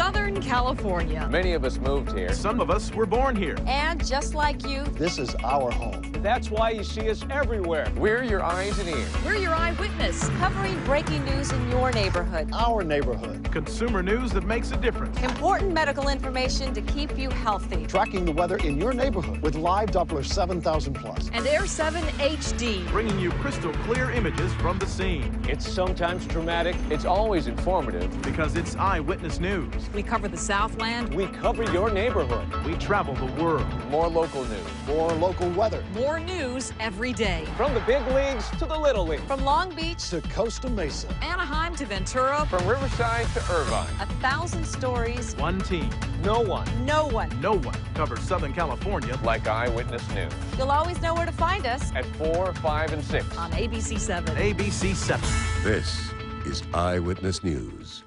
Southern California. Many of us moved here. Some of us were born here. And just like you, this is our home. That's why you see us everywhere. We're your eyes and ears. We're your eyewitness, covering breaking news in your neighborhood. Our neighborhood. Consumer news that makes a difference. Important medical information to keep you healthy. Tracking the weather in your neighborhood with Live Doppler 7000 Plus. And Air 7 HD. Bringing you crystal clear images from the scene. It's sometimes dramatic. It's always informative. Because it's eyewitness news. We cover the Southland. We cover your neighborhood. We travel the world. More local news. More local weather. More news every day. From the big leagues to the little leagues. From Long Beach to Costa Mesa. Anaheim to Ventura. From Riverside to Irvine. 1,000 stories. One team. No one. No one. No one covers Southern California like Eyewitness News. You'll always know where to find us. At 4, 5, and 6. On ABC 7. ABC 7. This is Eyewitness News.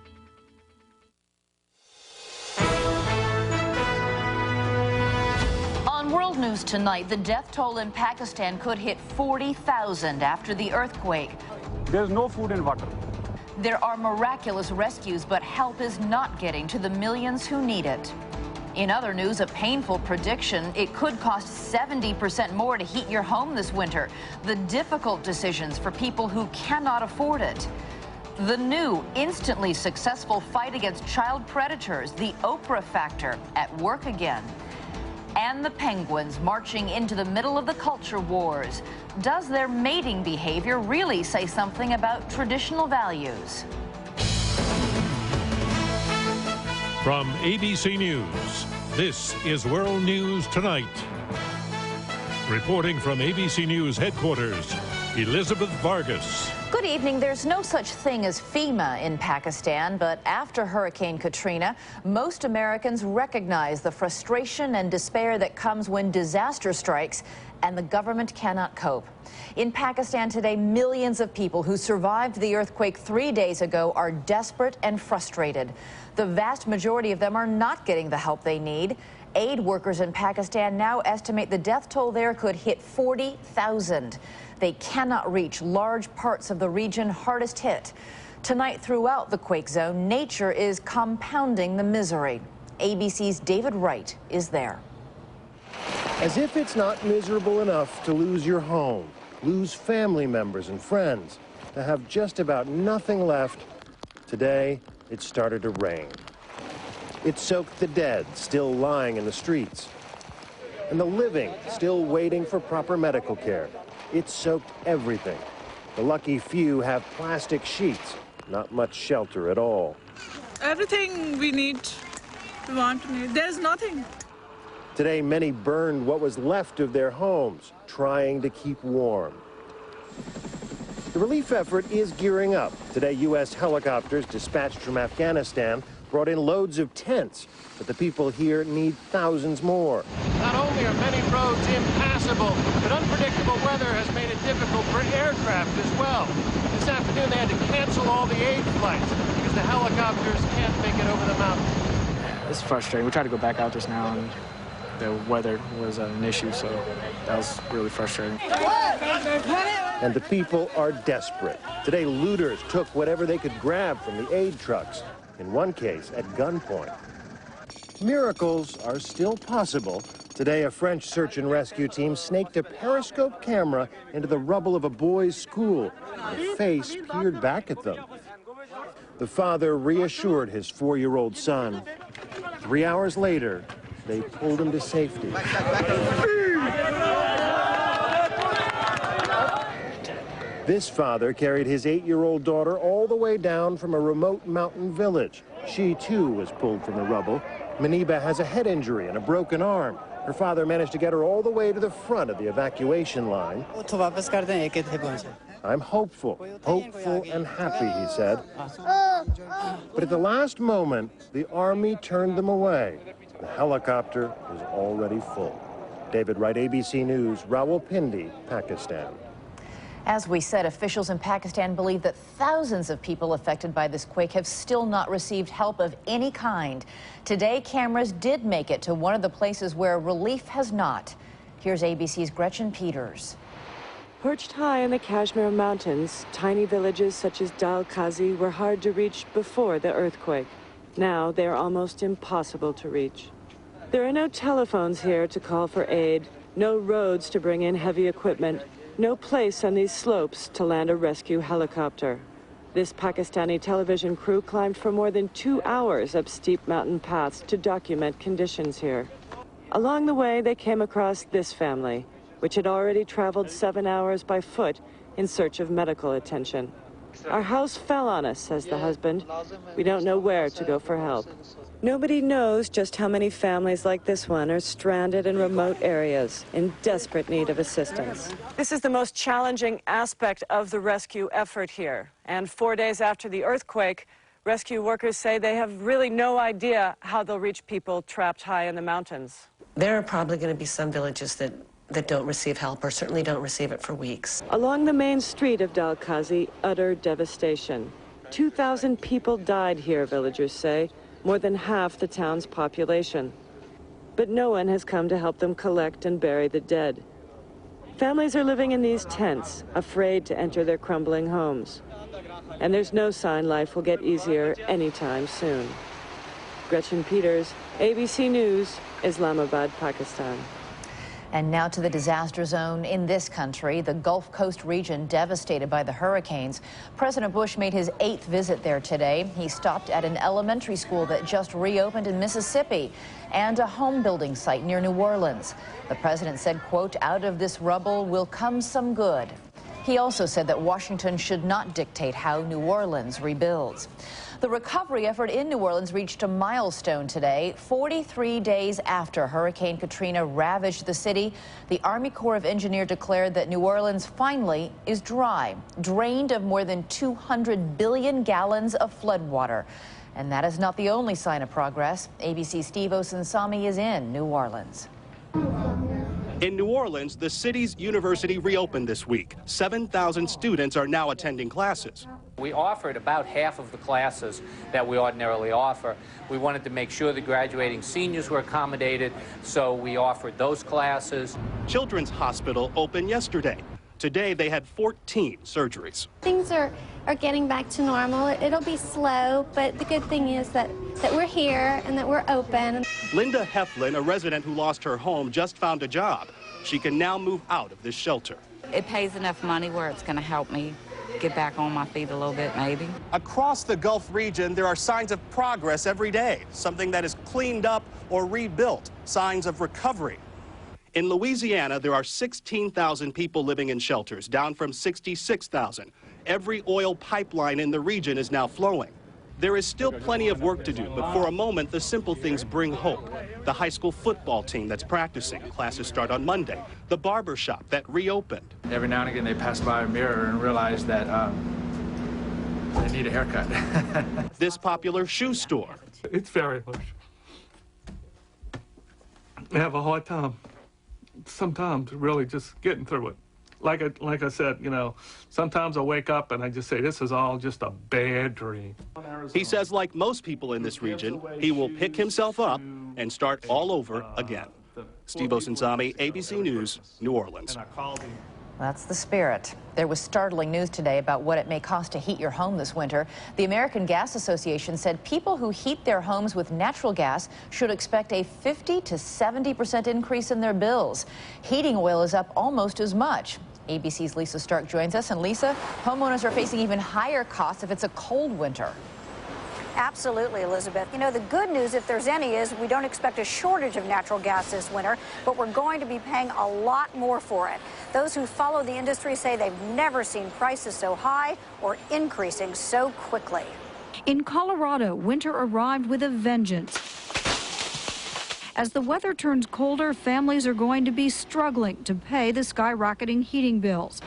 On World News tonight, the death toll in Pakistan could hit 40,000 after the earthquake. There's no food and water. There are miraculous rescues, but help is not getting to the millions who need it. In other news, a painful prediction. It could cost 70% more to heat your home this winter. The difficult decisions for people who cannot afford it. The new, instantly successful fight against child predators, the Oprah factor, at work again. And the penguins marching into the middle of the culture wars. Does their mating behavior really say something about traditional values? From ABC News, this is World News Tonight. Reporting from ABC News headquarters, Elizabeth Vargas. Good evening. There's no such thing as FEMA in Pakistan, but after Hurricane Katrina, most Americans recognize the frustration and despair that comes when disaster strikes and the government cannot cope. In Pakistan today, millions of people who survived the earthquake 3 days ago are desperate and frustrated. The vast majority of them are not getting the help they need. Aid workers in Pakistan now estimate the death toll there could hit 40,000. They cannot reach large parts of the region hardest hit. Tonight, throughout the quake zone, nature is compounding the misery. ABC's David Wright is there. As if it's not miserable enough to lose your home, lose family members and friends, to have just about nothing left, today it started to rain. It soaked the dead, still lying in the streets, and the living, still waiting for proper medical care. It soaked everything. The lucky few have plastic sheets, not much shelter at all. Everything we need, we want to need. There's nothing. Today, many burned what was left of their homes, trying to keep warm. The relief effort is gearing up. Today, U.S. helicopters dispatched from Afghanistan brought in loads of tents, but the people here need thousands more. Not only are many roads impassable, but unpredictable weather has made it difficult for aircraft as well. This afternoon, they had to cancel all the aid flights because the helicopters can't make it over the mountain. It's frustrating. We tried to go back out just now, and the weather was an issue, so that was really frustrating. And the people are desperate. Today, looters took whatever they could grab from the aid trucks, in one case at gunpoint. Miracles are still possible. Today, a French search and rescue team snaked a periscope camera into the rubble of a boys' school. A face peered back at them. The father reassured his 4-year-old son. 3 hours later, they pulled him to safety. This father carried his 8-year-old daughter all the way down from a remote mountain village. She, too, was pulled from the rubble. Maniba has a head injury and a broken arm. Her father managed to get her all the way to the front of the evacuation line. I'm hopeful and happy, he said. But at the last moment, the army turned them away. The helicopter was already full. David Wright, ABC News, Rawalpindi, Pakistan. As we said, officials in Pakistan believe that thousands of people affected by this quake have still not received help of any kind. Today, cameras did make it to one of the places where relief has not. Here's ABC's Gretchen Peters. Perched high in the Kashmir Mountains, tiny villages such as Dal Qazi were hard to reach before the earthquake. Now they are almost impossible to reach. There are no telephones here to call for aid, no roads to bring in heavy equipment, no place on these slopes to land a rescue helicopter. This Pakistani television crew climbed for more than 2 hours up steep mountain paths to document conditions here. Along the way, they came across this family, which had already traveled 7 hours by foot in search of medical attention. Our house fell on us, says the husband. We don't know where to go for help. Nobody knows just how many families like this one are stranded in remote areas in desperate need of assistance. This is the most challenging aspect of the rescue effort here. And 4 days after the earthquake, rescue workers say they have really no idea how they'll reach people trapped high in the mountains. There are probably going to be some villages that don't receive help, or certainly don't receive it for weeks. Along the main street of Dalkazi, utter devastation. 2,000 people died here, villagers say, more than half the town's population. But no one has come to help them collect and bury the dead. Families are living in these tents, afraid to enter their crumbling homes. And there's no sign life will get easier anytime soon. Gretchen Peters, ABC News, Islamabad, Pakistan. And now to the disaster zone in this country, the Gulf Coast region devastated by the hurricanes. President Bush made his 8th visit there today. He stopped at an elementary school that just reopened in Mississippi and a home building site near New Orleans. The president said, quote, "Out of this rubble will come some good." He also said that Washington should not dictate how New Orleans rebuilds. The recovery effort in New Orleans reached a milestone today. 43 days after Hurricane Katrina ravaged the city, the Army Corps of Engineers declared that New Orleans finally is dry, drained of more than 200 billion gallons of floodwater. And that is not the only sign of progress. ABC's Steve Osunsami is in New Orleans. In New Orleans, the city's university reopened this week. 7,000 students are now attending classes. We offered about half of the classes that we ordinarily offer. We wanted to make sure the graduating seniors were accommodated, so we offered those classes. Children's Hospital opened yesterday. Today, they had 14 surgeries. Things are getting back to normal. It'll be slow, but the good thing is that we're here and that we're open. Linda Heflin, a resident who lost her home, just found a job. She can now move out of this shelter. It pays enough money where it's going to help me get back on my feet a little bit, maybe. Across the Gulf region, there are signs of progress every day, something that is cleaned up or rebuilt, signs of recovery. In Louisiana, there are 16,000 people living in shelters, down from 66,000. Every oil pipeline in the region is now flowing. There is still plenty of work to do, but for a moment, the simple things bring hope. The high school football team that's practicing. Classes start on Monday. The barber shop that reopened. Every now and again, they pass by a mirror and realize that they need a haircut. This popular shoe store. It's very much. I have a hard time sometimes really just getting through it. Like I said, you know, sometimes I wake up and I just say, this is all just a bad dream. He says, like most people in this region, he will pick himself up and start all over again. Steve Osunsami, ABC News, New Orleans. That's the spirit. There was startling news today about what it may cost to heat your home this winter. The American Gas Association said people who heat their homes with natural gas should expect a 50 to 70% increase in their bills. Heating oil is up almost as much. ABC's Lisa Stark joins us. And Lisa, homeowners are facing even higher costs if it's a cold winter. Absolutely, Elizabeth. You know, the good news, if there's any, is we don't expect a shortage of natural gas this winter, but we're going to be paying a lot more for it. Those who follow the industry say they've never seen prices so high or increasing so quickly. In Colorado, winter arrived with a vengeance. As the weather turns colder, families are going to be struggling to pay the skyrocketing heating bills.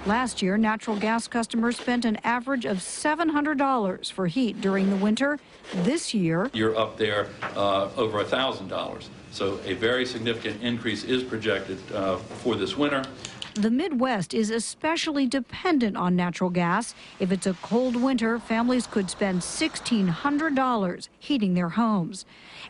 Last year, natural gas customers spent an average of $700 for heat during the winter. This year, you're up there over $1,000. So a very significant increase is projected for this winter. the Midwest is especially dependent on natural gas. If it's a cold winter, families could spend $1,600 heating their homes.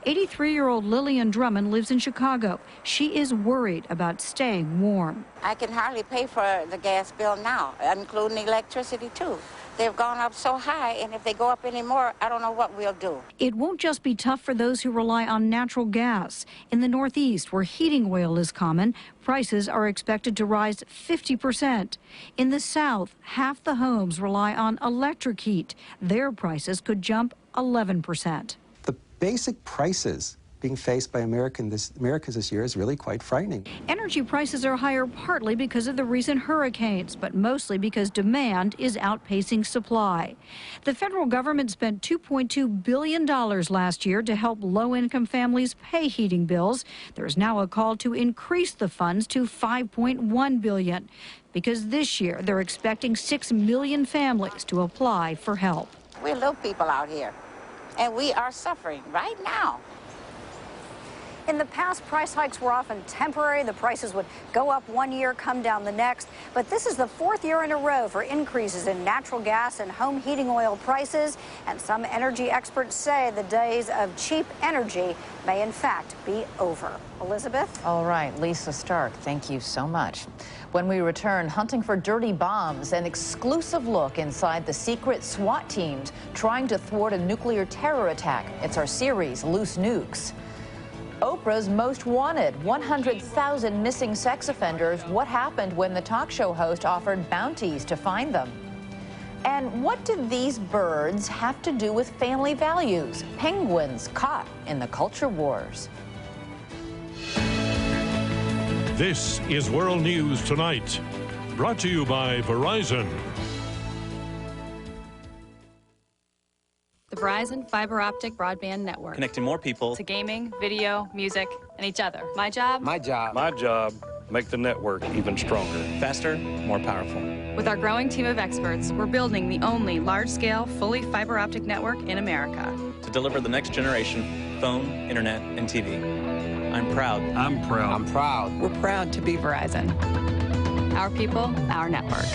83-year-old Lillian Drummond lives in Chicago. She is worried about staying warm. I can hardly pay for the gas bill now, including electricity, too. They've gone up so high, and if they go up anymore, I don't know what we'll do. It won't just be tough for those who rely on natural gas. In the Northeast, where heating oil is common, prices are expected to rise 50%. In the South, half the homes rely on electric heat. Their prices could jump 11%. The basic prices being faced by Americans this year is really quite frightening. Energy prices are higher partly because of the recent hurricanes, but mostly because demand is outpacing supply. The federal government spent $2.2 billion last year to help low-income families pay heating bills. There's now a call to increase the funds to $5.1 billion, because this year they're expecting 6 million families to apply for help. We're little people out here, and we are suffering right now. In the past, price hikes were often temporary. The prices would go up one year, come down the next. But this is the 4th year in a row for increases in natural gas and home heating oil prices. And some energy experts say the days of cheap energy may in fact be over. Elizabeth? All right, Lisa Stark, thank you so much. When we return, hunting for dirty bombs, an exclusive look inside the secret SWAT teams trying to thwart a nuclear terror attack. It's our series, Loose Nukes. Oprah's Most Wanted, 100,000 missing sex offenders. What happened when the talk show host offered bounties to find them? And what do these birds have to do with family values? Penguins caught in the culture wars. This is World News Tonight, brought to you by Verizon. The Verizon Fiber Optic Broadband Network. Connecting more people to gaming, video, music, and each other. My job? My job. My job. Make the network even stronger. Faster, more powerful. With our growing team of experts, we're building the only large-scale, fully fiber optic network in America. To deliver the next generation phone, internet, and TV. I'm proud. I'm proud. I'm proud. We're proud to be Verizon. Our people, our network.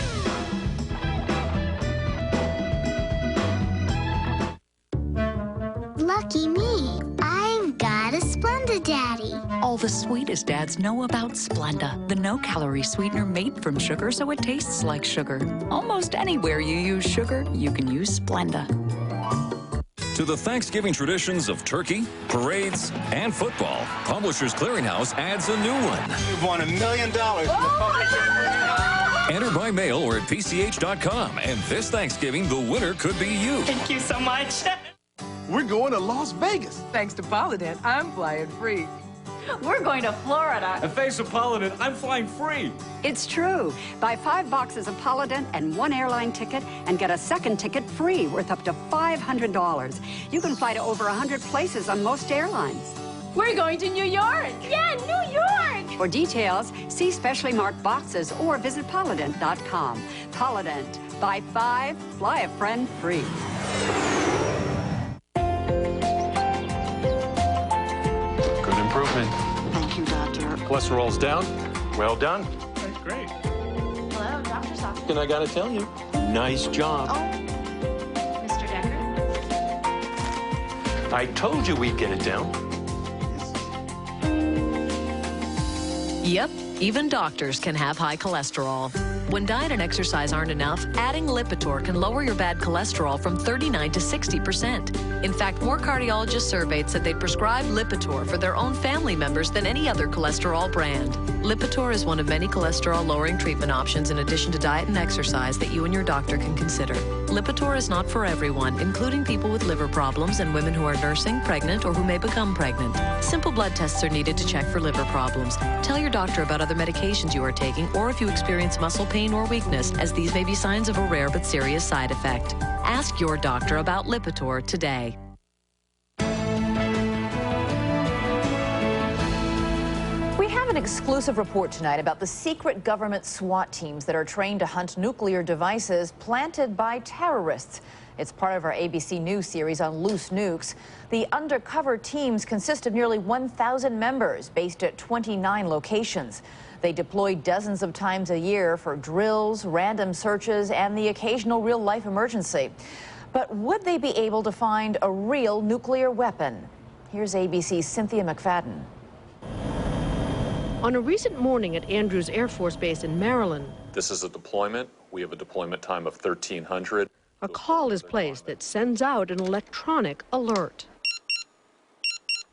Lucky me, I've got a Splenda Daddy. All the sweetest dads know about Splenda, the no-calorie sweetener made from sugar so it tastes like sugar. Almost anywhere you use sugar, you can use Splenda. To the Thanksgiving traditions of turkey, parades, and football, Publishers Clearinghouse adds a new one. You've won $1 million. Enter by mail or at PCH.com, and this Thanksgiving, the winner could be you. Thank you so much. We're going to Las Vegas. Thanks to Polydent, I'm flying free. We're going to Florida. And thanks to Polydent, I'm flying free. It's true. Buy 5 boxes of Polydent and 1 airline ticket and get a second ticket free worth up to $500. You can fly to over 100 places on most airlines. We're going to New York. Yeah, New York. For details, see specially marked boxes or visit Polydent.com. Polydent. Buy 5, fly a friend free. Improvement. Thank you, Doctor. Cholesterol's down. Well done. That's great. Hello, doctor's office. And I gotta tell you, nice job. Mr. Decker? I told you we'd get it down. Yep, even doctors can have high cholesterol. When diet and exercise aren't enough, adding Lipitor can lower your bad cholesterol from 39 to 60%. In fact, more cardiologists surveyed said they'd prescribe Lipitor for their own family members than any other cholesterol brand. Lipitor is one of many cholesterol-lowering treatment options in addition to diet and exercise that you and your doctor can consider. Lipitor is not for everyone, including people with liver problems and women who are nursing, pregnant, or who may become pregnant. Simple blood tests are needed to check for liver problems. Tell your doctor about other medications you are taking or if you experience muscle pain or weakness, as these may be signs of a rare but serious side effect. Ask your doctor about Lipitor today. We have an exclusive report tonight about the secret government SWAT teams that are trained to hunt nuclear devices planted by terrorists. It's part of our ABC News series on Loose Nukes. The undercover teams consist of nearly 1,000 members based at 29 locations. They deploy dozens of times a year for drills, random searches, and the occasional real-life emergency. But would they be able to find a real nuclear weapon? Here's ABC's Cynthia McFadden. On a recent morning at Andrews Air Force Base in Maryland. This is a deployment. We have a deployment time of 1300. A call is placed that sends out an electronic alert.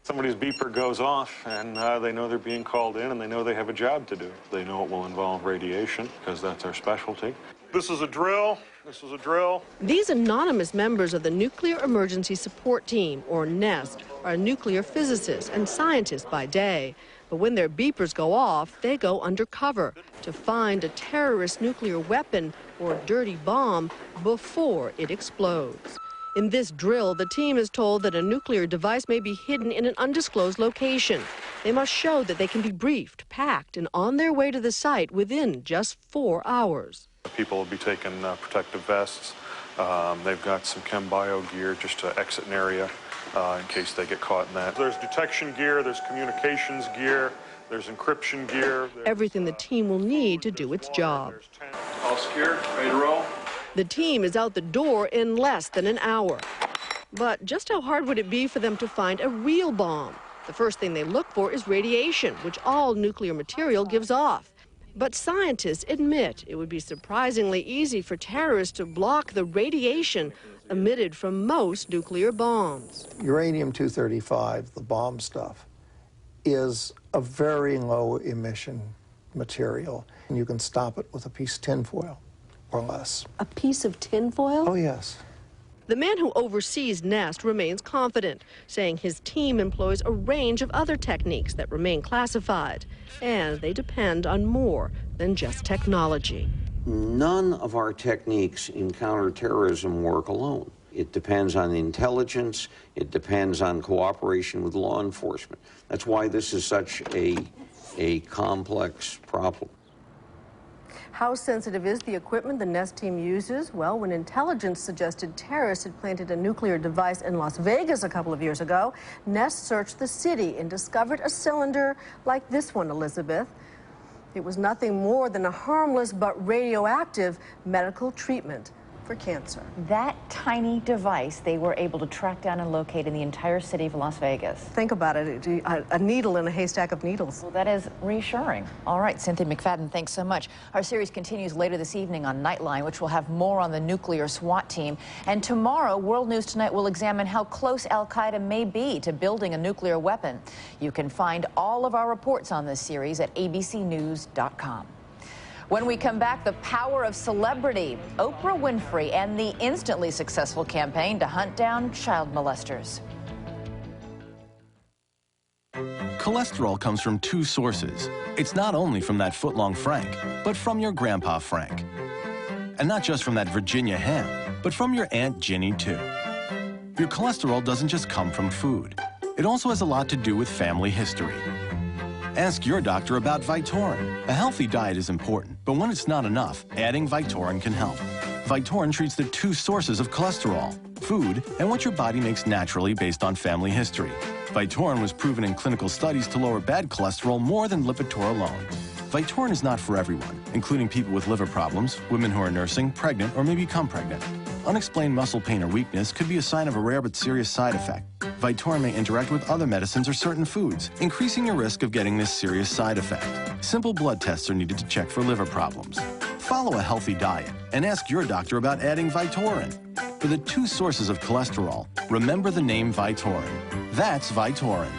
Somebody's beeper goes off, and they know they're being called in, and they know they have a job to do. They know it will involve radiation, because that's our specialty. This is a drill. This is a drill. These anonymous members of the Nuclear Emergency Support Team, or NEST, are nuclear physicists and scientists by day. But when their beepers go off, they go undercover to find a terrorist nuclear weapon or dirty bomb before it explodes. In this drill, the team is told that a nuclear device may be hidden in an undisclosed location. They must show that they can be briefed, packed, and on their way to the site within just 4 hours. People will be taking protective vests. They've got some chem bio gear just to exit an area in case they get caught in that. There's detection gear, there's communications gear, there's encryption gear. Everything the team will need to do its job. All secured, ready to roll. The team is out the door in less than an hour. But just how hard would it be for them to find a real bomb? The first thing they look for is radiation, which all nuclear material gives off. But scientists admit it would be surprisingly easy for terrorists to block the radiation emitted from most nuclear bombs. Uranium-235, the bomb stuff, is a very low emission material. And you can stop it with a piece of tinfoil or less. A piece of tinfoil? Oh, yes. The man who oversees NEST remains confident, saying his team employs a range of other techniques that remain classified, and they depend on more than just technology. None of our techniques in counterterrorism work alone. It depends on intelligence. It depends on cooperation with law enforcement. That's why this is such a complex problem. How sensitive is the equipment the NEST team uses? Well, when intelligence suggested terrorists had planted a nuclear device in Las Vegas a couple of years ago, NEST searched the city and discovered a cylinder like this one, Elizabeth. It was nothing more than a harmless but radioactive medical treatment for cancer. That tiny device they were able to track down and locate in the entire city of Las Vegas. Think about it, a needle in a haystack of needles. Well, that is reassuring. All right, Cynthia McFadden, thanks so much. Our series continues later this evening on Nightline, which will have more on the nuclear SWAT team. And tomorrow, World News Tonight will examine how close al-Qaeda may be to building a nuclear weapon. You can find all of our reports on this series at abcnews.com. When we come back, the power of celebrity, Oprah Winfrey, and the instantly successful campaign to hunt down child molesters. Cholesterol comes from two sources. It's not only from that foot-long Frank, but from your Grandpa Frank. And not just from that Virginia ham, but from your Aunt Ginny, too. Your cholesterol doesn't just come from food. It also has a lot to do with family history. Ask your doctor about Vytorin. A healthy diet is important, but when it's not enough, adding Vytorin can help. Vytorin treats the two sources of cholesterol, food and what your body makes naturally based on family history. Vytorin was proven in clinical studies to lower bad cholesterol more than Lipitor alone. Vytorin is not for everyone, including people with liver problems, women who are nursing, pregnant, or may become pregnant. Unexplained muscle pain or weakness could be a sign of a rare but serious side effect. Vytorin may interact with other medicines or certain foods, increasing your risk of getting this serious side effect. Simple blood tests are needed to check for liver problems. Follow a healthy diet and ask your doctor about adding Vytorin. For the two sources of cholesterol, remember the name Vytorin. That's Vytorin.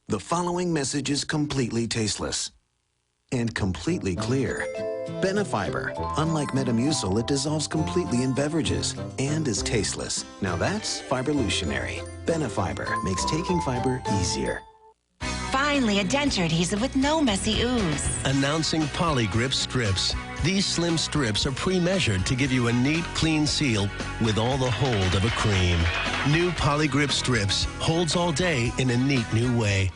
The following message is completely tasteless and completely clear. Benefiber. Unlike Metamucil, it dissolves completely in beverages and is tasteless. Now that's fiberlutionary. Benefiber makes taking fiber easier. Finally, a denture adhesive with no messy ooze. Announcing Polygrip Strips. These slim strips are pre-measured to give you a neat, clean seal with all the hold of a cream. New Polygrip Strips holds all day in a neat new way.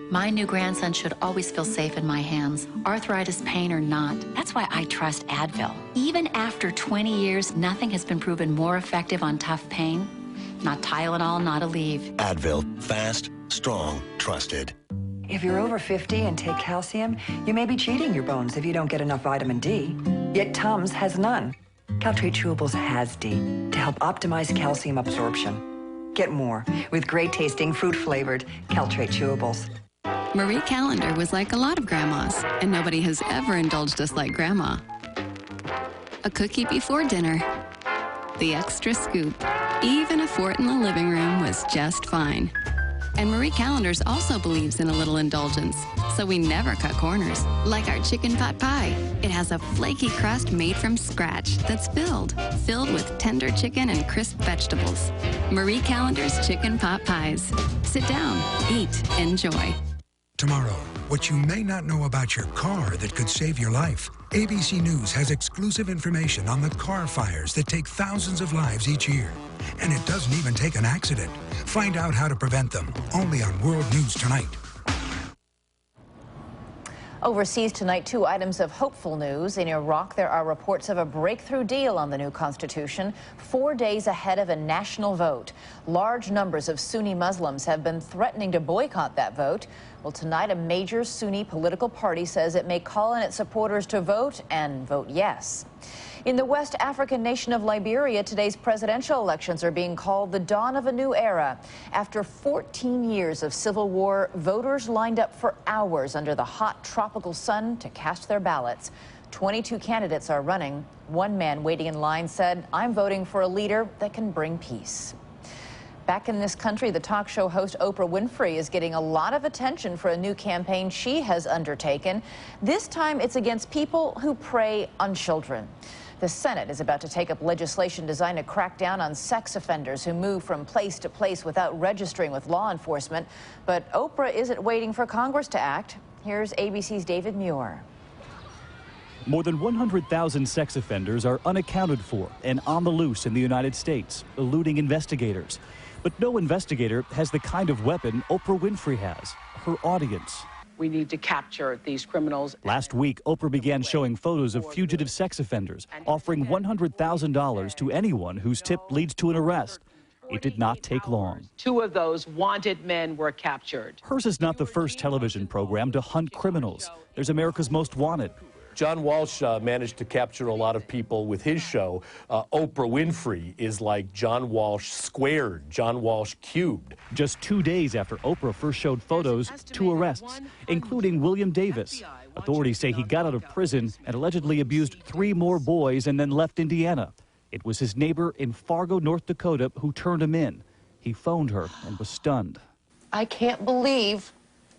My new grandson should always feel safe in my hands, arthritis, pain, or not. That's why I trust Advil. Even after 20 years, nothing has been proven more effective on tough pain. Not Tylenol, not Aleve. Advil. Fast, strong, trusted. If you're over 50 and take calcium, you may be cheating your bones if you don't get enough vitamin D. Yet Tums has none. Caltrate Chewables has D to help optimize calcium absorption. Get more with great-tasting, fruit-flavored Caltrate Chewables. Marie Callender was like a lot of grandmas, and nobody has ever indulged us like Grandma. A cookie before dinner, the extra scoop. Even a fort in the living room was just fine. And Marie Callender's also believes in a little indulgence, so we never cut corners. Like our chicken pot pie. It has a flaky crust made from scratch that's filled with tender chicken and crisp vegetables. Marie Callender's chicken pot pies. Sit down, eat, enjoy. Tomorrow, what you may not know about your car that could save your life. ABC News has exclusive information on the car fires that take thousands of lives each year. And it doesn't even take an accident. Find out how to prevent them, only on World News Tonight. Overseas tonight, 2 items of hopeful news. In Iraq, there are reports of a breakthrough deal on the new constitution, 4 days ahead of a national vote. Large numbers of Sunni Muslims have been threatening to boycott that vote. Well, tonight, a major Sunni political party says it may call on its supporters to vote and vote yes. In the West African nation of Liberia, today's presidential elections are being called the dawn of a new era. After 14 years of civil war, voters lined up for hours under the hot tropical sun to cast their ballots. 22 candidates are running. One man waiting in line said, "I'm voting for a leader that can bring peace." Back in this country, the talk show host Oprah Winfrey is getting a lot of attention for a new campaign she has undertaken. This time, it's against people who prey on children. The Senate is about to take up legislation designed to crack down on sex offenders who move from place to place without registering with law enforcement. But Oprah isn't waiting for Congress to act. Here's ABC's David Muir. More than 100,000 sex offenders are unaccounted for and on the loose in the United States, eluding investigators. But no investigator has the kind of weapon Oprah Winfrey has, her audience. We need to capture these criminals. Last week, Oprah began showing photos of fugitive sex offenders, offering $100,000 to anyone whose tip leads to an arrest. It did not take long. 2 of those wanted men were captured. Hers is not the first television program to hunt criminals. There's America's Most Wanted. John Walsh managed to capture a lot of people with his show. Oprah Winfrey is like John Walsh squared, John Walsh cubed. Just 2 days after Oprah first showed photos, 2 arrests, including William Davis. Authorities say he got out of prison and allegedly abused 3 more boys and then left Indiana. It was his neighbor in Fargo, North Dakota, who turned him in. He phoned her and was stunned. I can't believe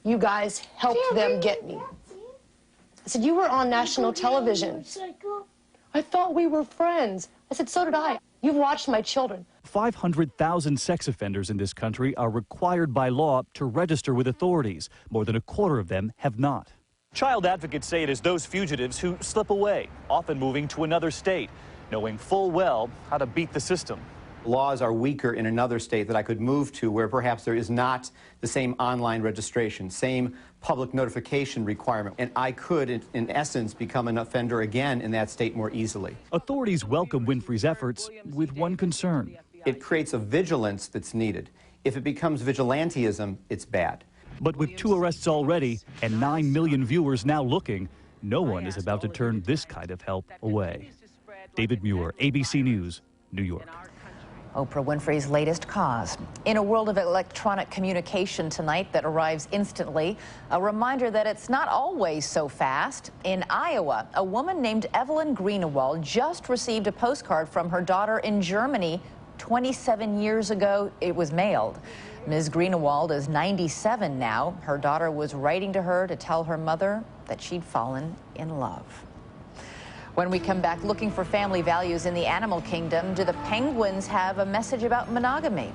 you guys helped them get me. I said, you were on national television. I thought we were friends. I said, so did I. You've watched my children. 500,000 sex offenders in this country are required by law to register with authorities. More than a quarter of them have not. Child advocates say it is those fugitives who slip away, often moving to another state, knowing full well how to beat the system. Laws are weaker in another state that I could move to where perhaps there is not the same online registration, same public notification requirement, and I could, in essence, become an offender again in that state more easily. Authorities welcome Winfrey's efforts with one concern. It creates a vigilance that's needed. If it becomes vigilantism, it's bad. But with 2 arrests already and 9 million viewers now looking, no one is about to turn this kind of help away. David Muir, ABC News, New York. Oprah Winfrey's latest cause. In a world of electronic communication tonight that arrives instantly, a reminder that it's not always so fast. In Iowa, a woman named Evelyn Greenewald just received a postcard from her daughter in Germany. 27 years ago, it was mailed. Ms. Greenewald is 97 now. Her daughter was writing to her to tell her mother that she'd fallen in love. When we come back, looking for family values in the animal kingdom, do the penguins have a message about monogamy?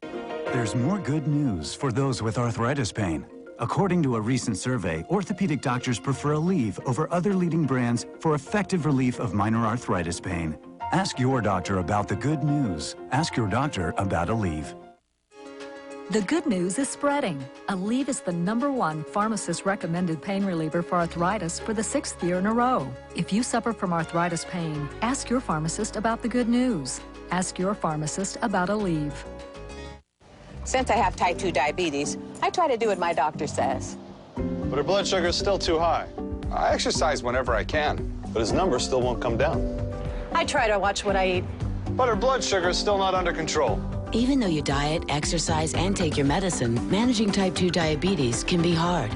There's more good news for those with arthritis pain. According to a recent survey, orthopedic doctors prefer Aleve over other leading brands for effective relief of minor arthritis pain. Ask your doctor about the good news. Ask your doctor about Aleve. The good news is spreading. Aleve is the #1 pharmacist-recommended pain reliever for arthritis for the 6th year in a row. If you suffer from arthritis pain, ask your pharmacist about the good news. Ask your pharmacist about Aleve. Since I have type 2 diabetes, I try to do what my doctor says. But her blood sugar is still too high. I exercise whenever I can, but his number still won't come down. I try to watch what I eat. But her blood sugar is still not under control. Even though you diet, exercise, and take your medicine, managing type 2 diabetes can be hard.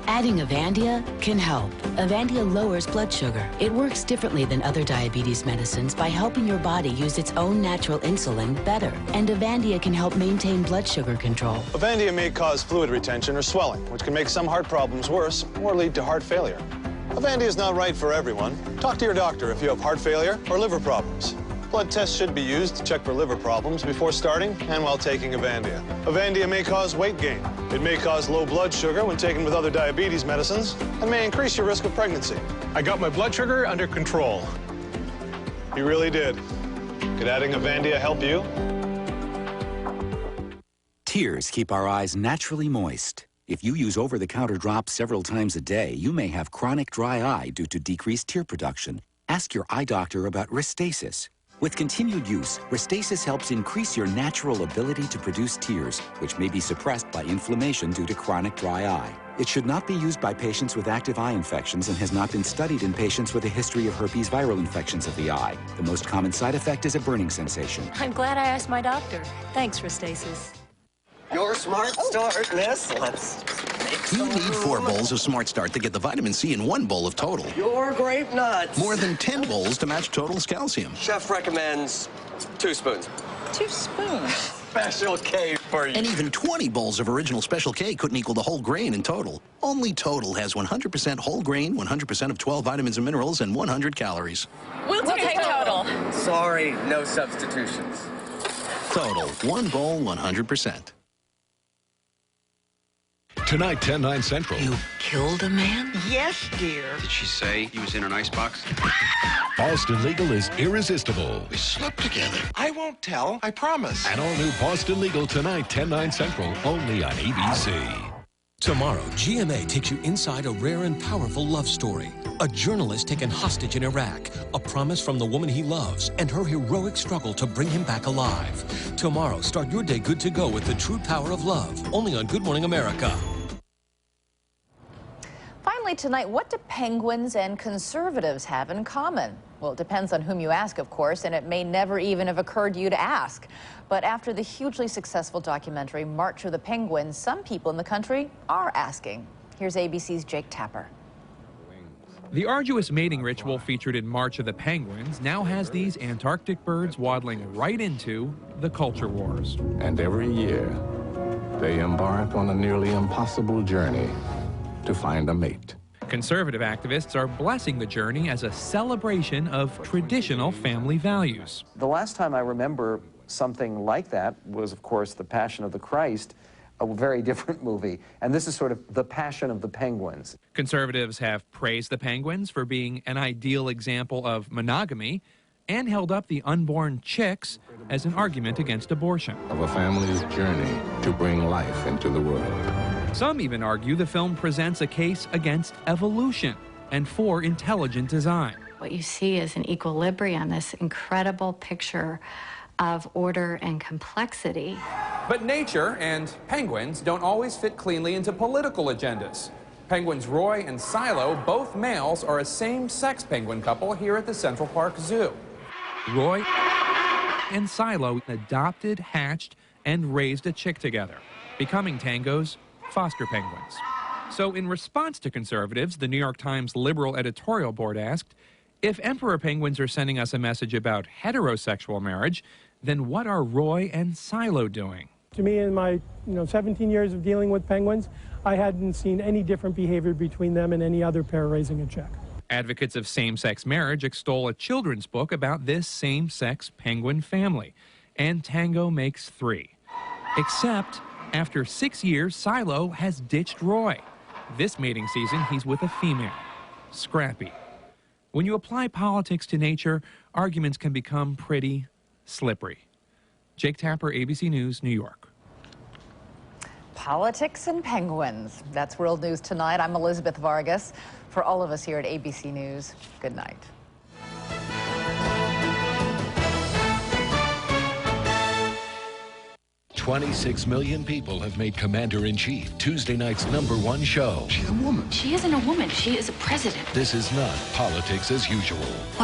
Adding Avandia can help. Avandia lowers blood sugar. It works differently than other diabetes medicines by helping your body use its own natural insulin better. And Avandia can help maintain blood sugar control. Avandia may cause fluid retention or swelling, which can make some heart problems worse or lead to heart failure. Avandia is not right for everyone. Talk to your doctor if you have heart failure or liver problems. Blood tests should be used to check for liver problems before starting and while taking Avandia. Avandia may cause weight gain. It may cause low blood sugar when taken with other diabetes medicines and may increase your risk of pregnancy. I got my blood sugar under control. You really did. Could adding Avandia help you? Tears keep our eyes naturally moist. If you use over-the-counter drops several times a day, you may have chronic dry eye due to decreased tear production. Ask your eye doctor about Restasis. With continued use, Restasis helps increase your natural ability to produce tears, which may be suppressed by inflammation due to chronic dry eye. It should not be used by patients with active eye infections and has not been studied in patients with a history of herpes viral infections of the eye. The most common side effect is a burning sensation. I'm glad I asked my doctor. Thanks, Restasis. Your Smart Start, miss. You need 4 bowls of Smart Start to get the vitamin C in 1 bowl of Total. Your grape nuts. More than 10 bowls to match Total's calcium. Chef recommends 2 spoons. 2 spoons? Special K for you. And even 20 bowls of original Special K couldn't equal the whole grain in Total. Only Total has 100% whole grain, 100% of 12 vitamins and minerals, and 100 calories. We'll take Total. Sorry, no substitutions. Total, 1 bowl, 100%. Tonight, 10/9 Central. You killed a man? Yes, dear. Did she say he was in an icebox? Boston Legal is irresistible. We slept together. I won't tell, I promise. An all-new Boston Legal tonight, 10/9 Central, only on ABC. Tomorrow, GMA takes you inside a rare and powerful love story. A journalist taken hostage in Iraq, a promise from the woman he loves, and her heroic struggle to bring him back alive. Tomorrow, start your day good to go with the true power of love, only on Good Morning America. Finally tonight, what do penguins and conservatives have in common? Well, it depends on whom you ask, of course, and it may never even have occurred to you to ask. But after the hugely successful documentary March of the Penguins, some people in the country are asking. Here's ABC's Jake Tapper. The arduous mating ritual featured in March of the Penguins now has these Antarctic birds waddling right into the culture wars. And every year, they embark on a nearly impossible journey to find a mate. Conservative activists are blessing the journey as a celebration of traditional family values. The last time I remember something like that was, of course, The Passion of the Christ, a very different movie. And this is sort of the Passion of the Penguins. Conservatives have praised the penguins for being an ideal example of monogamy and held up the unborn chicks as an argument against abortion. Of a family's journey to bring life into the world. Some even argue the film presents a case against evolution and for intelligent design. What you see is an equilibrium, this incredible picture of order and complexity. But nature and penguins don't always fit cleanly into political agendas. Penguins Roy and Silo, both males, are a same-sex penguin couple here at the Central Park Zoo. Roy and Silo adopted, hatched, and raised a chick together, becoming Tango's foster penguins. So in response to conservatives, the New York Times liberal editorial board asked, if emperor penguins are sending us a message about heterosexual marriage, then what are Roy and Silo doing? To me, in my 17 years of dealing with penguins, I hadn't seen any different behavior between them and any other pair raising a chick. Advocates of same-sex marriage extol a children's book about this same-sex penguin family, and Tango makes 3. Except, after 6 years, Silo has ditched Roy. This mating season, he's with a female, Scrappy. When you apply politics to nature, arguments can become pretty slippery. Jake Tapper, ABC News, New York. Politics and penguins. That's World News Tonight. I'm Elizabeth Vargas. For all of us here at ABC News, good night. $26 million people have made Commander-in-Chief Tuesday night's #1 show. She's a woman. She isn't a woman. She is a president. This is not politics as usual.